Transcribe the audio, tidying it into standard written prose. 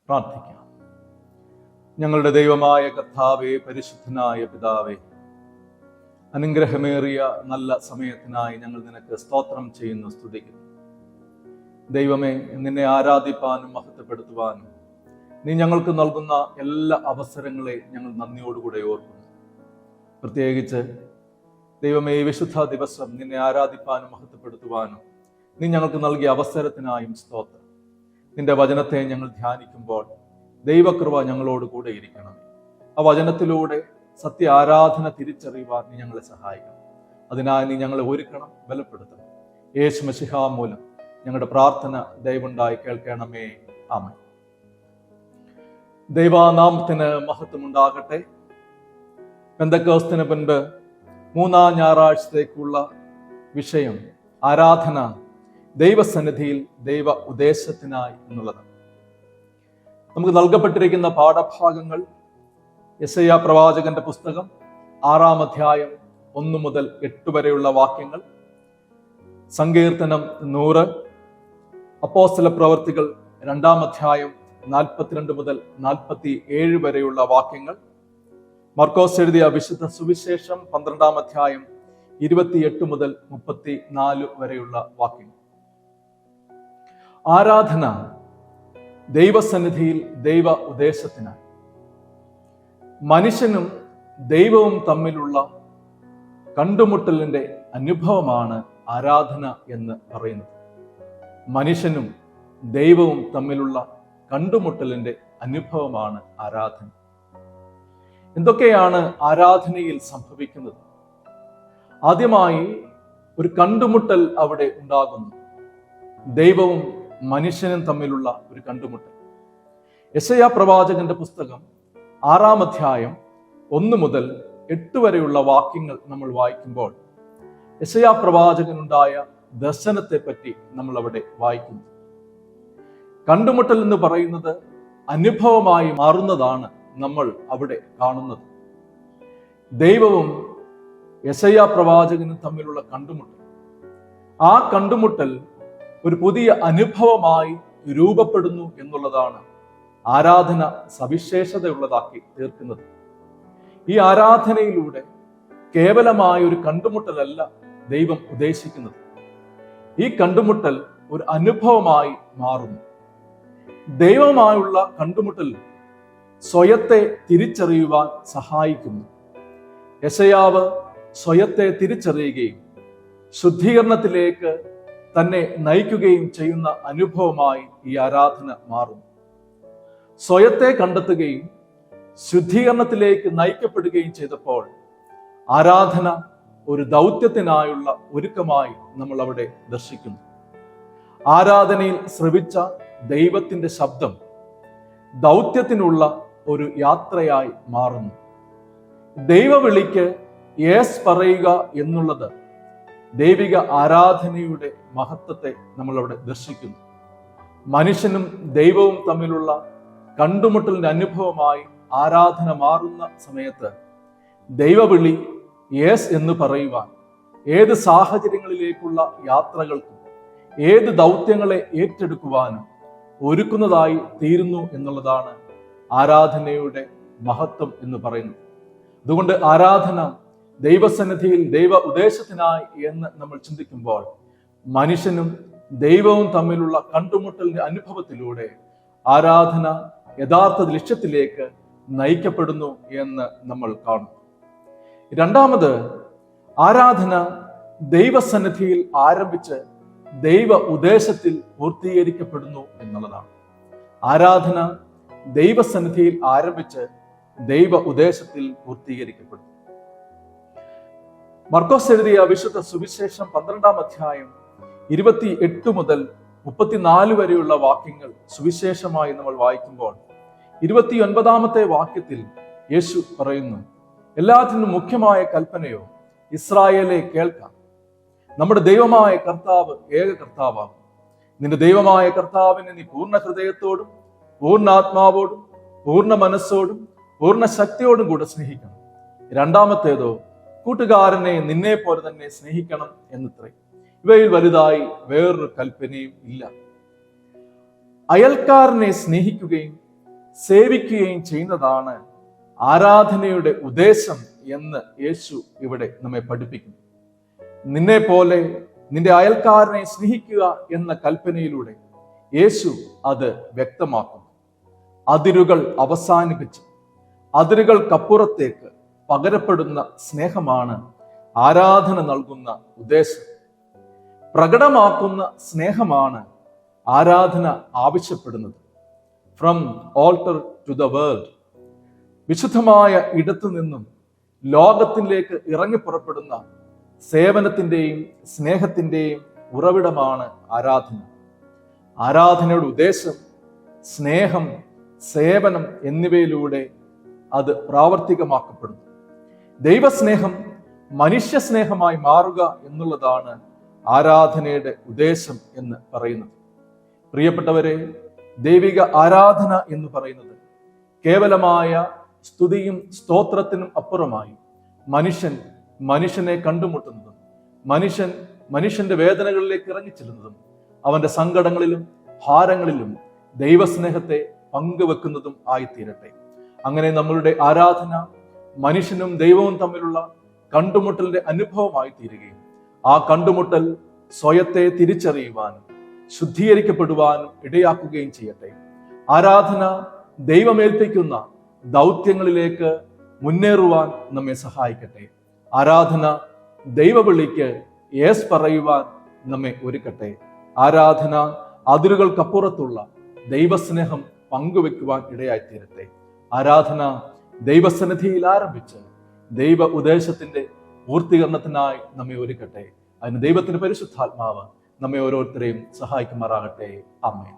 പ്രാർത്ഥിക്കാം. ഞങ്ങളുടെ ദൈവമായ കർത്താവേ, പരിശുദ്ധനായ പിതാവേ, അനുഗ്രഹമേറിയ നല്ല സമയത്തിനായി ഞങ്ങൾ നിനക്ക് സ്തോത്രം ചെയ്യുന്നു, സ്തുതിക്കുന്നു. ദൈവമേ, നിന്നെ ആരാധിപ്പാനും മഹത്വപ്പെടുത്തുവാനും നീ ഞങ്ങൾക്ക് നൽകുന്ന എല്ലാ അവസരങ്ങളെ ഞങ്ങൾ നന്ദിയോടുകൂടെ ഓർക്കുന്നു. പ്രത്യേകിച്ച് ദൈവമേ, ഈ വിശുദ്ധ ദിവസം നിന്നെ ആരാധിപ്പാനും മഹത്വപ്പെടുത്തുവാനും നീ ഞങ്ങൾക്ക് നൽകിയ അവസരത്തിനായും സ്തോത്രം. നിന്റെ വചനത്തെ ഞങ്ങൾ ധ്യാനിക്കുമ്പോൾ ദൈവകൃപ ഞങ്ങളോട് കൂടെ ഇരിക്കണം. ആ വചനത്തിലൂടെ സത്യ ആരാധന തിരിച്ചറിയുവാൻ നീ ഞങ്ങളെ സഹായിക്കണം. അതിനായി നീ ഞങ്ങളെ ഒരുക്കണം, ബലപ്പെടുത്തണം. യേശു മശിഹാ മൂലം ഞങ്ങളുടെ പ്രാർത്ഥന ദയവുണ്ടായി കേൾക്കണമേ. ആമേൻ. ദൈവനാമത്തിന് മഹത്വമുണ്ടാകട്ടെ. പെന്തക്കോസ്തിന് മുൻപ് മൂന്നാം ഞായറാഴ്ചത്തേക്കുള്ള വിഷയം ആരാധന ദൈവസന്നിധിയിൽ ദൈവ ഉദ്ദേശത്തിനായി എന്നുള്ളതാണ്. നമുക്ക് നൽകപ്പെട്ടിരിക്കുന്ന പാഠഭാഗങ്ങൾ യെശയ്യാ പ്രവാചകന്റെ പുസ്തകം 6-ാം അധ്യായം 1 മുതൽ 8 വരെയുള്ള വാക്യങ്ങൾ, സങ്കീർത്തനം 100, അപ്പോസ്തല പ്രവർത്തികൾ 2-ാം അധ്യായം 42 മുതൽ 47 വരെയുള്ള വാക്യങ്ങൾ, മർക്കോസ് എഴുതിയ വിശുദ്ധ സുവിശേഷം 12-ാം അധ്യായം 28 മുതൽ 34 വരെയുള്ള വാക്യങ്ങൾ. ആരാധന ദൈവസന്നിധിയിൽ ദൈവ ഉദ്ദേശത്തിനായി. മനുഷ്യനും ദൈവവും തമ്മിലുള്ള കണ്ടുമുട്ടലിന്റെ അനുഭവമാണ് ആരാധന എന്ന് പറയുന്നത്. മനുഷ്യനും ദൈവവും തമ്മിലുള്ള കണ്ടുമുട്ടലിന്റെ അനുഭവമാണ് ആരാധന. എന്തൊക്കെയാണ് ആരാധനയിൽ സംഭവിക്കുന്നത്? ആദ്യമായി ഒരു കണ്ടുമുട്ടൽ അവിടെ ഉണ്ടാകുന്നു. ദൈവവും മനുഷ്യനും തമ്മിലുള്ള ഒരു കണ്ടുമുട്ടൽ. യെശയ്യാ പ്രവാചകന്റെ പുസ്തകം 6-ാം അധ്യായം 1 മുതൽ 8 വരെയുള്ള വാക്യങ്ങൾ നമ്മൾ വായിക്കുമ്പോൾ യെശയ്യാ പ്രവാചകനുണ്ടായ ദർശനത്തെ പറ്റി നമ്മൾ അവിടെ വായിക്കുന്നു. കണ്ടുമുട്ടൽ എന്ന് പറയുന്നത് അനുഭവമായി മാറുന്നതാണ് നമ്മൾ അവിടെ കാണുന്നത്. ദൈവവും യെശയ്യാ പ്രവാചകനും തമ്മിലുള്ള കണ്ടുമുട്ടൽ, ആ കണ്ടുമുട്ടൽ ഒരു പുതിയ അനുഭവമായി രൂപപ്പെടുന്നു എന്നുള്ളതാണ് ആരാധന സവിശേഷതയുള്ളതാക്കി തീർക്കുന്നത്. ഈ ആരാധനയിലൂടെ കേവലമായ ഒരു കണ്ടുമുട്ടലല്ല ദൈവം ഉദ്ദേശിക്കുന്നത്. ഈ കണ്ടുമുട്ടൽ ഒരു അനുഭവമായി മാറുന്നു. ദൈവമായുള്ള കണ്ടുമുട്ടൽ സ്വയത്തെ തിരിച്ചറിയുവാൻ സഹായിക്കുന്നു. യെശയ്യാവ് സ്വയത്തെ തിരിച്ചറിയുകയും ശുദ്ധീകരണത്തിലേക്ക് തന്നെ നയിക്കുകയും ചെയ്യുന്ന അനുഭവമായി ഈ ആരാധന മാറുന്നു. സ്വയത്തെ കണ്ടെത്തുകയും ശുദ്ധീകരണത്തിലേക്ക് നയിക്കപ്പെടുകയും ചെയ്തപ്പോൾ ആരാധന ഒരു ദൗത്യത്തിനായുള്ള ഒരുക്കമായി നമ്മൾ അവിടെ ദർശിക്കുന്നു. ആരാധനയിൽ ശ്രവിച്ച ദൈവത്തിന്റെ ശബ്ദം ദൗത്യത്തിനുള്ള ഒരു യാത്രയായി മാറുന്നു. ദൈവവിളിക്ക് യേസ് പറയുക എന്നുള്ളത് ദൈവിക ആരാധനയുടെ മഹത്വത്തെ നമ്മൾ അവിടെ ദർശിക്കുന്നു. മനുഷ്യനും ദൈവവും തമ്മിലുള്ള കണ്ടുമുട്ടലിന്റെ അനുഭവമായി ആരാധന മാറുന്ന സമയത്ത് ദൈവവിളി യേസ് എന്ന് പറയുവാൻ ഏത് സാഹചര്യങ്ങളിലേക്കുള്ള യാത്രകൾക്കും ഏത് ദൗത്യങ്ങളെ ഏറ്റെടുക്കുവാനും ഒരുക്കുന്നതായി തീരുന്നു എന്നുള്ളതാണ് ആരാധനയുടെ മഹത്വം എന്ന് പറയുന്നത്. അതുകൊണ്ട് ആരാധന ദൈവസന്നിധിയിൽ ദൈവ ഉദ്ദേശത്തിനായി എന്ന് നമ്മൾ ചിന്തിക്കുമ്പോൾ മനുഷ്യനും ദൈവവും തമ്മിലുള്ള കണ്ടുമുട്ടലിന്റെ അനുഭവത്തിലൂടെ ആരാധന യഥാർത്ഥ ലക്ഷ്യത്തിലേക്ക് നയിക്കപ്പെടുന്നു എന്ന് നമ്മൾ കാണും. രണ്ടാമത്, ആരാധന ദൈവസന്നിധിയിൽ ആരംഭിച്ച് ദൈവ ഉദ്ദേശത്തിൽ പൂർത്തീകരിക്കപ്പെടുന്നു എന്നുള്ളതാണ്. ആരാധന ദൈവസന്നിധിയിൽ ആരംഭിച്ച് ദൈവ ഉദ്ദേശത്തിൽ പൂർത്തീകരിക്കപ്പെടുന്നു. മർക്കോസ് എഴുതിയ വിശുദ്ധ സുവിശേഷം 12-ാം അധ്യായം 28 മുതൽ 34 വരെയുള്ള വാക്യങ്ങൾ സുവിശേഷമായി നമ്മൾ വായിക്കുമ്പോൾ 29-ാമത്തെ വാക്യത്തിൽ യേശു പറയുന്നു, എല്ലാത്തിനും മുഖ്യമായ കൽപ്പനയോ ഇസ്രായേലെ കേൾക്കാം, നമ്മുടെ ദൈവമായ കർത്താവ് ഏക കർത്താവാകും. നിന്റെ ദൈവമായ കർത്താവിനെ നീ പൂർണ്ണ ഹൃദയത്തോടും പൂർണ്ണ ആത്മാവോടും പൂർണ്ണ മനസ്സോടും പൂർണ്ണ ശക്തിയോടും കൂടെ സ്നേഹിക്കണം. രണ്ടാമത്തേതോ കൂട്ടുകാരനെ നിന്നെ പോലെ തന്നെ സ്നേഹിക്കണം എന്നത്രേ. ഇവയിൽ വലുതായി വേറൊരു കൽപ്പനയും ഇല്ല. അയൽക്കാരനെ സ്നേഹിക്കുകയും സേവിക്കുകയും ചെയ്യുന്നതാണ് ആരാധനയുടെ ഉദ്ദേശം എന്ന് യേശു ഇവിടെ നമ്മെ പഠിപ്പിക്കുന്നു. നിന്നെ പോലെ നിന്റെ അയൽക്കാരനെ സ്നേഹിക്കുക എന്ന കൽപ്പനയിലൂടെ യേശു അത് വ്യക്തമാക്കുന്നു. അതിരുകൾ അവസാനിപ്പിച്ച് അതിരുകൾക്കപ്പുറത്തേക്ക് പകരപ്പെടുന്ന സ്നേഹമാണ് ആരാധന നൽകുന്ന ഉദ്ദേശം. പ്രകടമാക്കുന്ന സ്നേഹമാണ് ആരാധന ആവശ്യപ്പെടുന്നത്. From altar to the world, വിശുദ്ധമായ ഇടത്തു നിന്നും ലോകത്തിലേക്ക് ഇറങ്ങി പുറപ്പെടുന്ന സേവനത്തിന്റെയും സ്നേഹത്തിന്റെയും ഉറവിടമാണ് ആരാധന. ആരാധനയുടെ ഉദ്ദേശം സ്നേഹം, സേവനം എന്നിവയിലൂടെ അത് പ്രാവർത്തികമാക്കപ്പെടുന്നു. ദൈവസ്നേഹം മനുഷ്യ സ്നേഹമായി മാറുക എന്നുള്ളതാണ് ആരാധനയുടെ ഉദ്ദേശം എന്ന് പറയുന്നത്. പ്രിയപ്പെട്ടവരെ, ദൈവിക ആരാധന എന്ന് പറയുന്നത് കേവലമായ സ്തുതിയും സ്തോത്രത്തിനും അപ്പുറമായി മനുഷ്യനെ കണ്ടുമുട്ടുന്നതും മനുഷ്യന്റെ വേദനകളിലേക്ക് ഇറങ്ങിച്ചെല്ലുന്നതും അവന്റെ സങ്കടങ്ങളിലും ഭാരങ്ങളിലും ദൈവസ്നേഹത്തെ പങ്കുവെക്കുന്നതും ആയിത്തീരട്ടെ. അങ്ങനെ നമ്മളുടെ ആരാധന മനുഷ്യനും ദൈവവും തമ്മിലുള്ള കണ്ടുമുട്ടലിന്റെ അനുഭവമായി തീരുകയും ആ കണ്ടുമുട്ടൽ സ്വയത്തെ തിരിച്ചറിയുവാനും ശുദ്ധീകരിക്കപ്പെടുവാനും ഇടയാക്കുകയും ചെയ്യട്ടെ. ആരാധന ദൈവമേൽപ്പിക്കുന്ന ദൗത്യങ്ങളിലേക്ക് മുന്നേറുവാൻ നമ്മെ സഹായിക്കട്ടെ. ആരാധന ദൈവവിളിക്ക് യേസ് പറയുവാൻ നമ്മെ ഒരുക്കട്ടെ. ആരാധന അതിരുകൾക്കപ്പുറത്തുള്ള ദൈവസ്നേഹം പങ്കുവെക്കുവാൻ ഇടയായിത്തീരട്ടെ. ആരാധന ദൈവസന്നിധിയിൽ ആരംഭിച്ച് ദൈവ ഉദ്ദേശത്തിന്റെ പൂർത്തീകരണത്തിനായി നമ്മെ ഒരുക്കട്ടെ. അതിന് ദൈവത്തിന്റെ പരിശുദ്ധാത്മാവ് നമ്മെ ഓരോരുത്തരെയും സഹായിക്കുമാറാകട്ടെ. ആമേൻ.